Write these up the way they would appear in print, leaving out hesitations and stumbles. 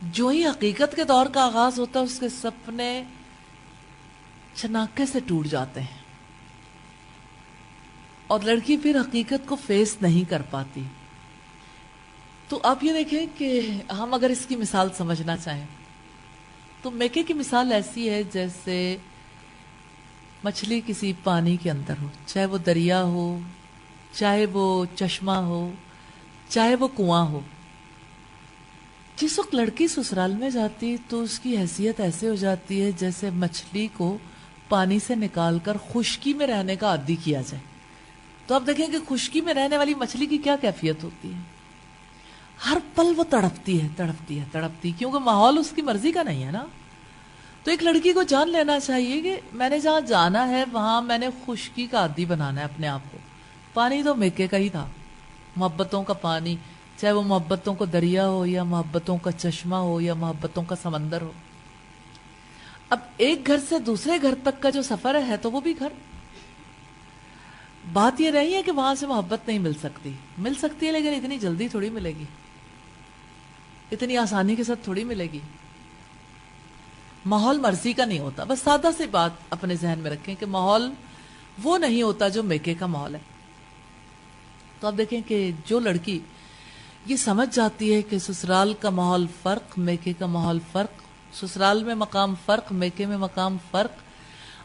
جو ہی حقیقت کے دور کا آغاز ہوتا ہے اس کے سپنے چناکے سے ٹوٹ جاتے ہیں، اور لڑکی پھر حقیقت کو فیس نہیں کر پاتی۔ تو آپ یہ دیکھیں کہ ہم اگر اس کی مثال سمجھنا چاہیں تو میکے کی مثال ایسی ہے جیسے مچھلی کسی پانی کے اندر ہو، چاہے وہ دریا ہو، چاہے وہ چشمہ ہو، چاہے وہ کنواں ہو۔ جس وقت لڑکی سسرال میں جاتی تو اس کی حیثیت ایسے ہو جاتی ہے جیسے مچھلی کو پانی سے نکال کر خشکی میں رہنے کا عادی کیا جائے۔ تو آپ دیکھیں کہ خشکی میں رہنے والی مچھلی کی کیا کیفیت ہوتی ہے، ہر پل وہ تڑپتی ہے تڑپتی ہے تڑپتی، کیونکہ ماحول اس کی مرضی کا نہیں ہے نا۔ تو ایک لڑکی کو جان لینا چاہیے کہ میں نے جہاں جانا ہے وہاں میں نے خشکی کا عادی بنانا ہے اپنے آپ کو۔ پانی تو میکے کا ہی تھا، محبتوں کا پانی، چاہے وہ محبتوں کا دریا ہو یا محبتوں کا چشمہ ہو یا محبتوں کا سمندر ہو۔ اب ایک گھر سے دوسرے گھر تک کا جو سفر ہے تو وہ بھی گھر۔ بات یہ نہیں ہے کہ وہاں سے محبت نہیں مل سکتی، مل سکتی ہے، لیکن اتنی جلدی تھوڑی ملے گی، اتنی آسانی کے ساتھ تھوڑی ملے گی۔ ماحول مرضی کا نہیں ہوتا، بس سادہ سی بات اپنے ذہن میں رکھیں کہ ماحول وہ نہیں ہوتا جو میکے کا ماحول ہے۔ تو آپ دیکھیں کہ جو لڑکی یہ سمجھ جاتی ہے کہ سسرال کا ماحول فرق، میکے کا ماحول فرق، سسرال میں مقام فرق، میکے میں مقام فرق،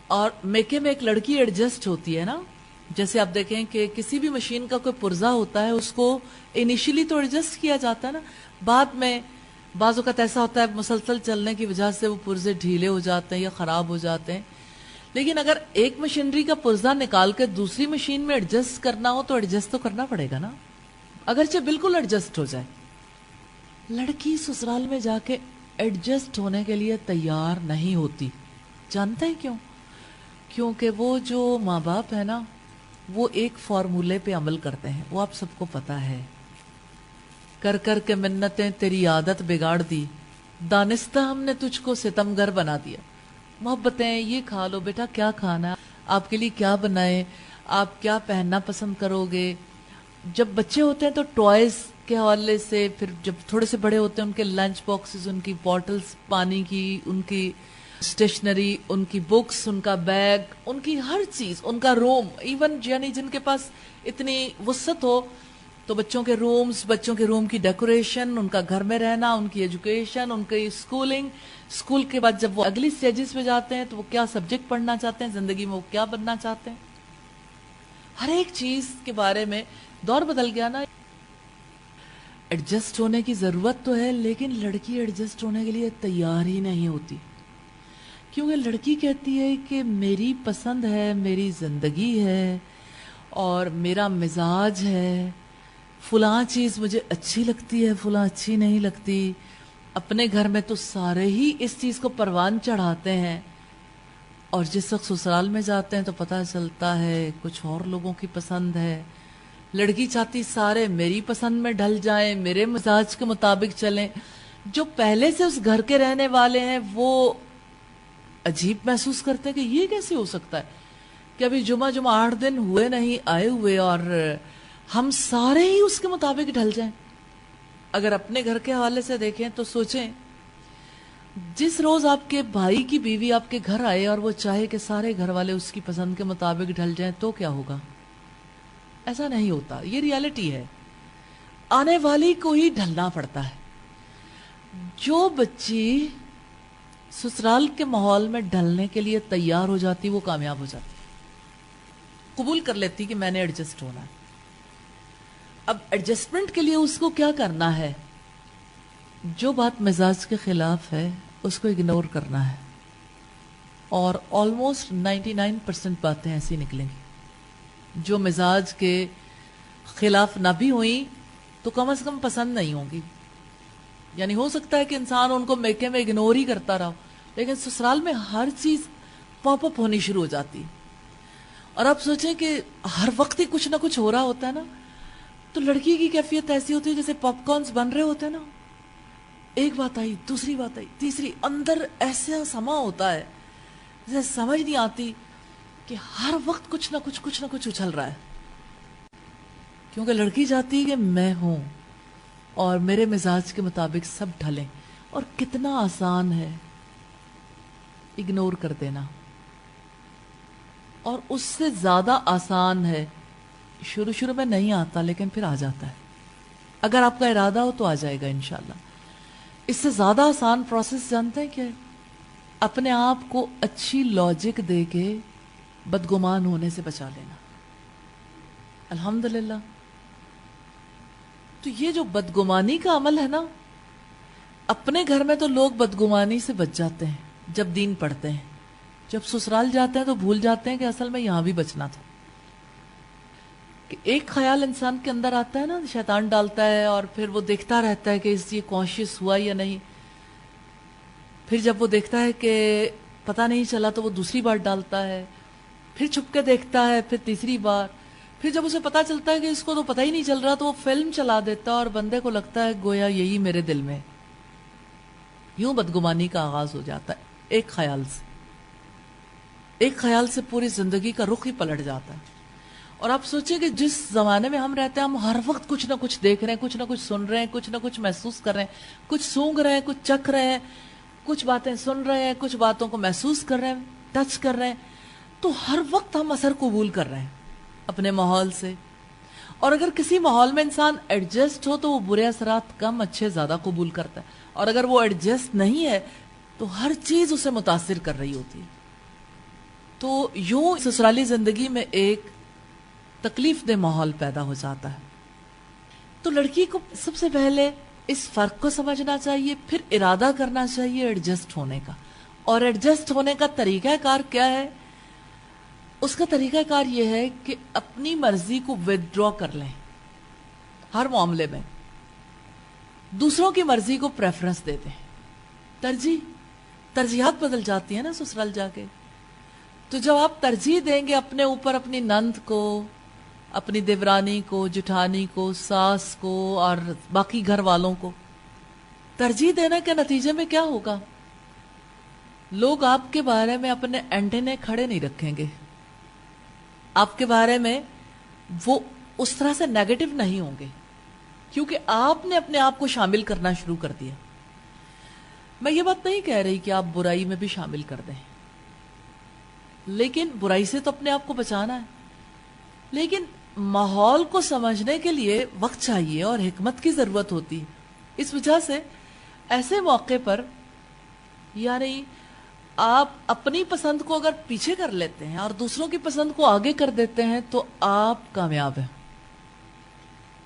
اور میکے میں ایک لڑکی ایڈجسٹ ہوتی ہے نا، جیسے آپ دیکھیں کہ کسی بھی مشین کا کوئی پرزہ ہوتا ہے اس کو انیشلی تو ایڈجسٹ کیا جاتا ہے نا، بعد میں بعض اوقات ایسا ہوتا ہے مسلسل چلنے کی وجہ سے وہ پرزے ڈھیلے ہو جاتے ہیں یا خراب ہو جاتے ہیں، لیکن اگر ایک مشینری کا پرزہ نکال کے دوسری مشین میں ایڈجسٹ کرنا ہو تو ایڈجسٹ تو کرنا پڑے گا نا، اگرچہ بالکل ایڈجسٹ ہو جائے۔ لڑکی سسرال میں جا کے ایڈجسٹ ہونے کے لیے تیار نہیں ہوتی، جانتے ہیں کیوں؟ کیونکہ وہ جو ماں باپ ہے نا وہ ایک فارمولے پہ عمل کرتے ہیں، وہ آپ سب کو پتا ہے، کر کر کے منتیں تیری عادت بگاڑ دی، دانستہ ہم نے تجھ کو ستمگر بنا دیا۔ محبتیں، یہ کھا لو بیٹا، کیا کھانا، آپ کے لیے کیا بنائے، آپ کیا پہننا پسند کرو گے۔ جب بچے ہوتے ہیں تو ٹوائز کے حوالے سے، پھر جب تھوڑے سے بڑے ہوتے ہیں ان کے لنچ باکسز، ان کی بوٹلز پانی کی، ان کی اسٹیشنری، ان کی بکس، ان کا بیگ، ان کی ہر چیز، ان کا روم، ایون یعنی جن کے پاس اتنی وسعت ہو تو بچوں کے رومز، بچوں کے روم کی ڈیکوریشن، ان کا گھر میں رہنا، ان کی ایجوکیشن، ان کی اسکولنگ، اسکول کے بعد جب وہ اگلی سٹیجز پہ جاتے ہیں تو وہ کیا سبجیکٹ پڑھنا چاہتے ہیں، زندگی میں وہ کیا بننا چاہتے ہیں، ہر ایک چیز کے بارے میں دور بدل گیا نا۔ ایڈجسٹ ہونے کی ضرورت تو ہے لیکن لڑکی ایڈجسٹ ہونے کے لیے تیار ہی نہیں ہوتی، کیونکہ لڑکی کہتی ہے کہ میری پسند ہے، میری زندگی ہے اور میرا مزاج ہے، فلاں چیز مجھے اچھی لگتی ہے، فلاں اچھی نہیں لگتی۔ اپنے گھر میں تو سارے ہی اس چیز کو پروان چڑھاتے ہیں، اور جس وقت سسرال میں جاتے ہیں تو پتہ چلتا ہے کچھ اور لوگوں کی پسند ہے۔ لڑکی چاہتی سارے میری پسند میں ڈھل جائیں، میرے مزاج کے مطابق چلیں۔ جو پہلے سے اس گھر کے رہنے والے ہیں وہ عجیب محسوس کرتے ہیں کہ یہ کیسے ہو سکتا ہے کہ ابھی جمعہ 8 دن ہوئے نہیں آئے ہوئے اور ہم سارے ہی اس کے مطابق ڈھل جائیں۔ اگر اپنے گھر کے حوالے سے دیکھیں تو سوچیں، جس روز آپ کے بھائی کی بیوی آپ کے گھر آئے اور وہ چاہے کہ سارے گھر والے اس کی پسند کے مطابق ڈھل جائیں تو کیا ہوگا؟ ایسا نہیں ہوتا، یہ ریالٹی ہے، آنے والی کو ہی ڈھلنا پڑتا ہے۔ جو بچی سسرال کے ماحول میں ڈھلنے کے لیے تیار ہو جاتی وہ کامیاب ہو جاتی، قبول کر لیتی کہ میں نے ایڈجسٹ ہونا ہے۔ اب ایڈجسٹمنٹ کے لیے اس کو کیا کرنا ہے؟ جو بات مزاج کے خلاف ہے اس کو اگنور کرنا ہے، اور آلموسٹ 99% باتیں ایسی نکلیں گی جو مزاج کے خلاف نہ بھی ہوئیں تو کم از کم پسند نہیں ہوں گی۔ یعنی ہو سکتا ہے کہ انسان ان کو میکے میں اگنور ہی کرتا رہا، لیکن سسرال میں ہر چیز پاپ اپ ہونی شروع ہو جاتی، اور آپ سوچیں کہ ہر وقت ہی کچھ نہ کچھ ہو رہا ہوتا ہے نا، تو لڑکی کی کیفیت ایسی ہوتی ہے جیسے پاپ کارنز بن رہے ہوتے ہیں نا، ایک بات آئی، دوسری بات آئی، تیسری، اندر ایسا سما ہوتا ہے جیسے سمجھ نہیں آتی کہ ہر وقت کچھ نہ کچھ اچھل رہا ہے، کیونکہ لڑکی چاہتی ہے کہ میں ہوں اور میرے مزاج کے مطابق سب ڈھلیں، اور کتنا آسان ہے اگنور کر دینا، اور اس سے زیادہ آسان ہے، شروع میں نہیں آتا لیکن پھر آ جاتا ہے، اگر آپ کا ارادہ ہو تو آ جائے گا انشاءاللہ۔ اس سے زیادہ آسان پروسیس جانتے ہیں کیا ہے؟ اپنے آپ کو اچھی لاجک دے کے بدگمان ہونے سے بچا لینا۔ الحمدللہ۔ تو یہ جو بدگمانی کا عمل ہے نا، اپنے گھر میں تو لوگ بدگمانی سے بچ جاتے ہیں جب دین پڑھتے ہیں، جب سسرال جاتے ہیں تو بھول جاتے ہیں کہ اصل میں یہاں بھی بچنا تھا۔ کہ ایک خیال انسان کے اندر آتا ہے نا، شیطان ڈالتا ہے، اور پھر وہ دیکھتا رہتا ہے کہ اس یہ کانشیس ہوا یا نہیں، پھر جب وہ دیکھتا ہے کہ پتہ نہیں چلا تو وہ دوسری بار ڈالتا ہے، پھر چھپ کے دیکھتا ہے، پھر تیسری بار، پھر جب اسے پتہ چلتا ہے کہ اس کو تو پتہ ہی نہیں چل رہا تو وہ فلم چلا دیتا ہے، اور بندے کو لگتا ہے گویا یہی میرے دل میں۔ یوں بدگمانی کا آغاز ہو جاتا ہے ایک خیال سے، ایک خیال سے پوری زندگی کا رخ ہی پلٹ جاتا ہے۔ اور آپ سوچیں کہ جس زمانے میں ہم رہتے ہیں، ہم ہر وقت کچھ نہ کچھ دیکھ رہے ہیں، کچھ نہ کچھ سن رہے ہیں، کچھ نہ کچھ محسوس کر رہے ہیں، کچھ سونگ رہے ہیں، کچھ چکھ رہے ہیں، کچھ باتیں سن رہے ہیں، کچھ باتوں کو محسوس کر رہے ہیں، ٹچ کر رہے ہیں، تو ہر وقت ہم اثر قبول کر رہے ہیں اپنے ماحول سے۔ اور اگر کسی ماحول میں انسان ایڈجسٹ ہو تو وہ برے اثرات کم اچھے زیادہ قبول کرتا ہے، اور اگر وہ ایڈجسٹ نہیں ہے تو ہر چیز اسے متاثر کر رہی ہوتی ہے۔ تو یوں سسرالی زندگی میں ایک تکلیف دہ ماحول پیدا ہو جاتا ہے۔ تو لڑکی کو سب سے پہلے اس فرق کو سمجھنا چاہیے، پھر ارادہ کرنا چاہیے ایڈجسٹ ہونے کا۔ اور ایڈجسٹ ہونے کا طریقہ کار کیا ہے؟ اس کا طریقہ کار یہ ہے کہ اپنی مرضی کو ودرا کر لیں ہر معاملے میں، دوسروں کی مرضی کو پریفرنس دے دیں۔ ترجیحات بدل جاتی ہیں نا سسرال جا کے۔ تو جب آپ ترجیح دیں گے اپنے اوپر اپنی نند کو، اپنی دیورانی کو، جٹھانی کو، ساس کو، اور باقی گھر والوں کو، ترجیح دینے کے نتیجے میں کیا ہوگا؟ لوگ آپ کے بارے میں اپنے اینٹینے کھڑے نہیں رکھیں گے، آپ کے بارے میں وہ اس طرح سے نیگیٹو نہیں ہوں گے، کیونکہ آپ نے اپنے آپ کو شامل کرنا شروع کر دیا۔ میں یہ بات نہیں کہہ رہی کہ آپ برائی میں بھی شامل کر دیں، لیکن برائی سے تو اپنے آپ کو بچانا ہے، لیکن ماحول کو سمجھنے کے لیے وقت چاہیے اور حکمت کی ضرورت ہوتی ہے۔ اس وجہ سے ایسے موقع پر یعنی آپ اپنی پسند کو اگر پیچھے کر لیتے ہیں اور دوسروں کی پسند کو آگے کر دیتے ہیں تو آپ کامیاب ہیں۔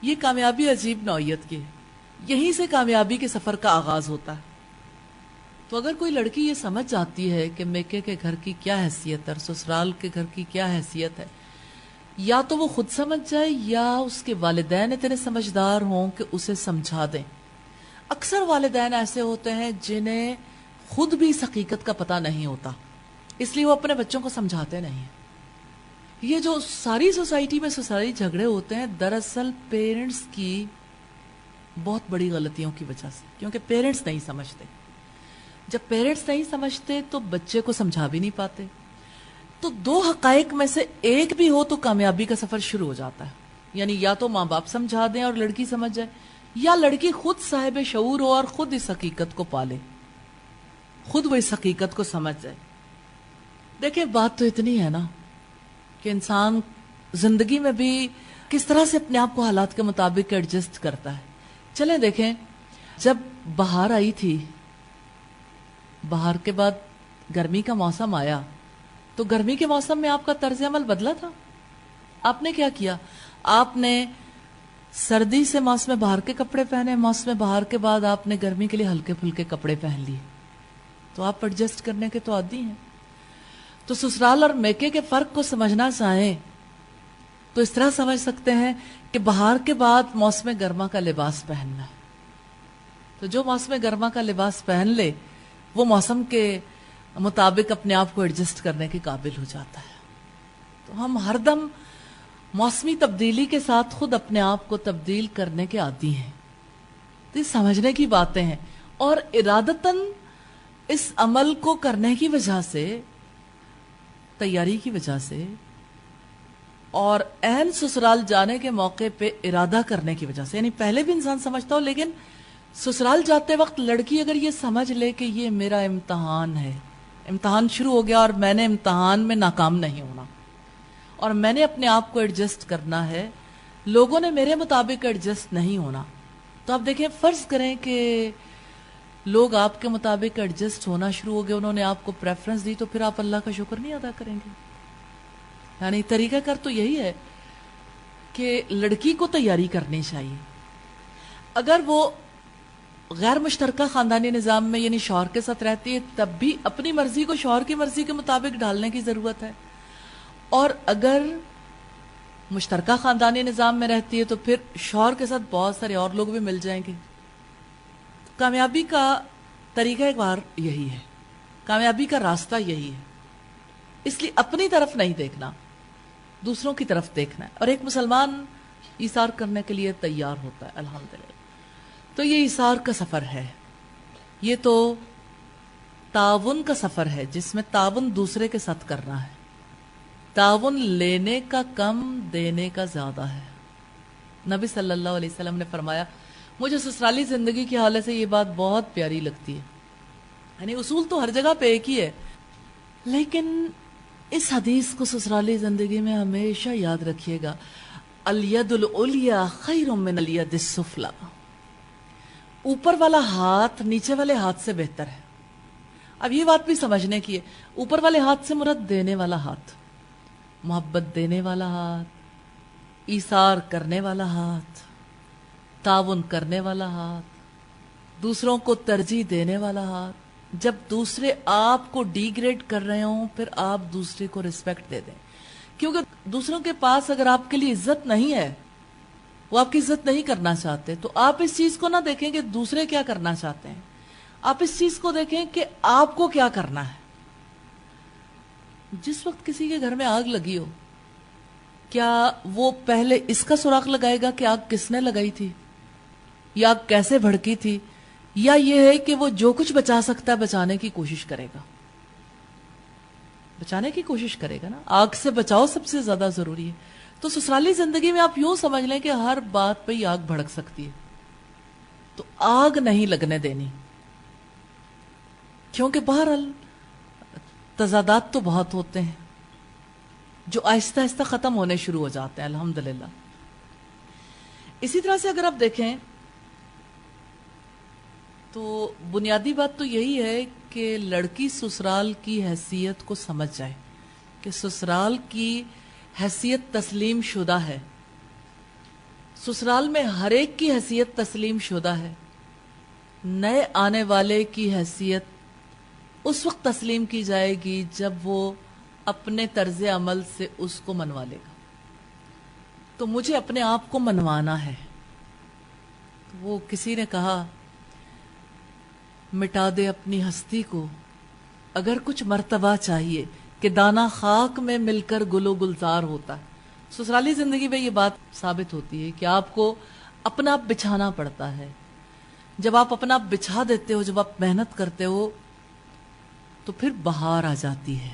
یہ کامیابی عجیب نوعیت کی ہے، یہیں سے کامیابی کے سفر کا آغاز ہوتا ہے۔ تو اگر کوئی لڑکی یہ سمجھ جاتی ہے کہ میکے کے گھر کی کیا حیثیت ہے اور سسرال کے گھر کی کیا حیثیت ہے، یا تو وہ خود سمجھ جائے یا اس کے والدین اتنے سمجھدار ہوں کہ اسے سمجھا دیں۔ اکثر والدین ایسے ہوتے ہیں جنہیں خود بھی اس حقیقت کا پتہ نہیں ہوتا، اس لیے وہ اپنے بچوں کو سمجھاتے نہیں ہیں۔ یہ جو ساری سوسائٹی میں سسرالی جھگڑے ہوتے ہیں، دراصل پیرنٹس کی بہت بڑی غلطیوں کی وجہ سے، کیونکہ پیرنٹس نہیں سمجھتے۔ جب پیرنٹس نہیں سمجھتے تو بچے کو سمجھا بھی نہیں پاتے۔ تو دو حقائق میں سے ایک بھی ہو تو کامیابی کا سفر شروع ہو جاتا ہے، یعنی یا تو ماں باپ سمجھا دیں اور لڑکی سمجھ جائے، یا لڑکی خود صاحب شعور ہو اور خود اس حقیقت کو پالے، خود وہ اس حقیقت کو سمجھ جائے۔ دیکھیں بات تو اتنی ہے نا کہ انسان زندگی میں بھی کس طرح سے اپنے آپ کو حالات کے مطابق ایڈجسٹ کرتا ہے۔ چلیں دیکھیں، جب بہار آئی تھی، بہار کے بعد گرمی کا موسم آیا، تو گرمی کے موسم میں آپ کا طرز عمل بدلا تھا۔ آپ نے کیا کیا؟ آپ نے سردی سے موسم بہار کے کپڑے پہنے، موسم بہار کے بعد آپ نے گرمی کے لیے ہلکے پھلکے کپڑے پہن لیے۔ تو آپ ایڈجسٹ کرنے کے تو عادی ہیں۔ تو سسرال اور میکے کے فرق کو سمجھنا چاہیں تو اس طرح سمجھ سکتے ہیں کہ بہار کے بعد موسم گرما کا لباس پہننا ہے۔ تو جو موسم گرما کا لباس پہن لے وہ موسم کے مطابق اپنے آپ کو ایڈجسٹ کرنے کے قابل ہو جاتا ہے۔ تو ہم ہر دم موسمی تبدیلی کے ساتھ خود اپنے آپ کو تبدیل کرنے کے عادی ہیں۔ تو یہ سمجھنے کی باتیں ہیں، اور ارادتاً اس عمل کو کرنے کی وجہ سے، تیاری کی وجہ سے، اور عین سسرال جانے کے موقع پہ ارادہ کرنے کی وجہ سے، یعنی پہلے بھی انسان سمجھتا ہو لیکن سسرال جاتے وقت لڑکی اگر یہ سمجھ لے کہ یہ میرا امتحان ہے، امتحان شروع ہو گیا اور میں نے امتحان میں ناکام نہیں ہونا اور میں نے اپنے آپ کو ایڈجسٹ کرنا ہے، لوگوں نے میرے مطابق ایڈجسٹ نہیں ہونا، تو آپ دیکھیں فرض کریں کہ لوگ آپ کے مطابق ایڈجسٹ ہونا شروع ہو گئے، انہوں نے آپ کو پریفرنس دی، تو پھر آپ اللہ کا شکر نہیں ادا کریں گے؟ یعنی طریقہ کار تو یہی ہے کہ لڑکی کو تیاری کرنی چاہیے. اگر وہ غیر مشترکہ خاندانی نظام میں یعنی شوہر کے ساتھ رہتی ہے تب بھی اپنی مرضی کو شوہر کی مرضی کے مطابق ڈالنے کی ضرورت ہے، اور اگر مشترکہ خاندانی نظام میں رہتی ہے تو پھر شوہر کے ساتھ بہت سارے اور لوگ بھی مل جائیں گے. کامیابی کا طریقہ کار یہی ہے، کامیابی کا راستہ یہی ہے. اس لیے اپنی طرف نہیں دیکھنا، دوسروں کی طرف دیکھنا ہے، اور ایک مسلمان ایثار کرنے کے لیے تیار ہوتا ہے الحمدللہ. تو یہ ایثار کا سفر ہے، یہ تو تعاون کا سفر ہے جس میں تعاون دوسرے کے ساتھ کرنا ہے. تعاون لینے کا کم، دینے کا زیادہ ہے. نبی صلی اللہ علیہ وسلم نے فرمایا، مجھے سسرالی زندگی کے حوالے سے یہ بات بہت پیاری لگتی ہے. یعنی اصول تو ہر جگہ پہ ایک ہی ہے، لیکن اس حدیث کو سسرالی زندگی میں ہمیشہ یاد رکھیے گا، الید العلیٰ خیر من الید السفلیٰ. اوپر والا ہاتھ نیچے والے ہاتھ سے بہتر ہے. اب یہ بات بھی سمجھنے کی ہے، اوپر والے ہاتھ سے مراد دینے والا ہاتھ، محبت دینے والا ہاتھ، ایثار کرنے والا ہاتھ، تعاون کرنے والا ہاتھ، دوسروں کو ترجیح دینے والا ہاتھ. جب دوسرے آپ کو ڈی گریڈ کر رہے ہوں پھر آپ دوسرے کو ریسپیکٹ دے دیں، کیونکہ دوسروں کے پاس اگر آپ کے لیے عزت نہیں ہے، وہ آپ کی عزت نہیں کرنا چاہتے، تو آپ اس چیز کو نہ دیکھیں کہ دوسرے کیا کرنا چاہتے ہیں، آپ اس چیز کو دیکھیں کہ آپ کو کیا کرنا ہے. جس وقت کسی کے گھر میں آگ لگی ہو، کیا وہ پہلے اس کا سراغ لگائے گا کہ آگ کس نے لگائی تھی یا آگ کیسے بھڑکی تھی، یا یہ ہے کہ وہ جو کچھ بچا سکتا ہے بچانے کی کوشش کرے گا؟ بچانے کی کوشش کرے گا نا. آگ سے بچاؤ سب سے زیادہ ضروری ہے. تو سسرالی زندگی میں آپ یوں سمجھ لیں کہ ہر بات پہ ہی آگ بھڑک سکتی ہے، تو آگ نہیں لگنے دینی، کیونکہ بہرحال تضادات تو بہت ہوتے ہیں جو آہستہ آہستہ ختم ہونے شروع ہو جاتے ہیں الحمدللہ. اسی طرح سے اگر آپ دیکھیں تو بنیادی بات تو یہی ہے کہ لڑکی سسرال کی حیثیت کو سمجھ جائے کہ سسرال کی حیثیت تسلیم شدہ ہے، سسرال میں ہر ایک کی حیثیت تسلیم شدہ ہے. نئے آنے والے کی حیثیت اس وقت تسلیم کی جائے گی جب وہ اپنے طرز عمل سے اس کو منوا لے گا. تو مجھے اپنے آپ کو منوانا ہے. تو وہ کسی نے کہا، مٹا دے اپنی ہستی کو اگر کچھ مرتبہ چاہیے کہ دانہ خاک میں مل کر گل و گلزار ہوتا ہے. سسرالی زندگی میں یہ بات ثابت ہوتی ہے کہ آپ کو اپنا آپ بچھانا پڑتا ہے. جب آپ اپنا آپ بچھا دیتے ہو، جب آپ محنت کرتے ہو تو پھر بہار آ جاتی ہے،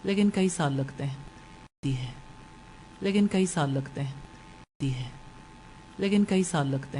لیکن کئی سال لگتے ہیں، لیکن کئی سال لگتے ہیں، لیکن کئی سال لگتے ہیں.